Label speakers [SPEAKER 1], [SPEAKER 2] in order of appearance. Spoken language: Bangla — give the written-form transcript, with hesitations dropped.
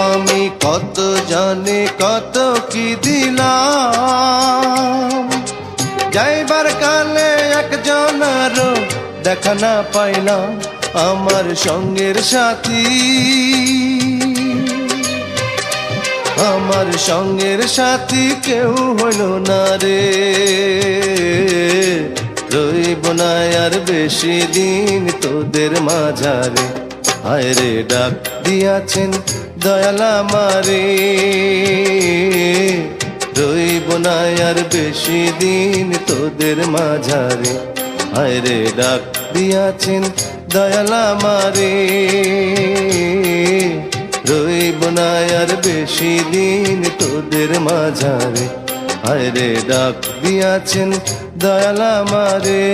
[SPEAKER 1] আমি কত জানি কত কি দিলাম, যাইবার কালে একজনারও দেখা না পাইলাম, আমার সঙ্গের সাথী, আমার সঙ্গের সাথী কেউ হইল না রে। রইব না আর বেশি দিন তোদের মাঝারে, হায় রে ডাক দিয়াছেন দয়াল আমারে। রইব না আর বেশি দিন তোদের মাঝারে, হায় রে ডাক দিয়াছেন দয়াল আমারে। রইব না আর বেশি দিন তোদের মাঝারে, হায় রে ডাক দিয়াছেন দয়াল আমারে।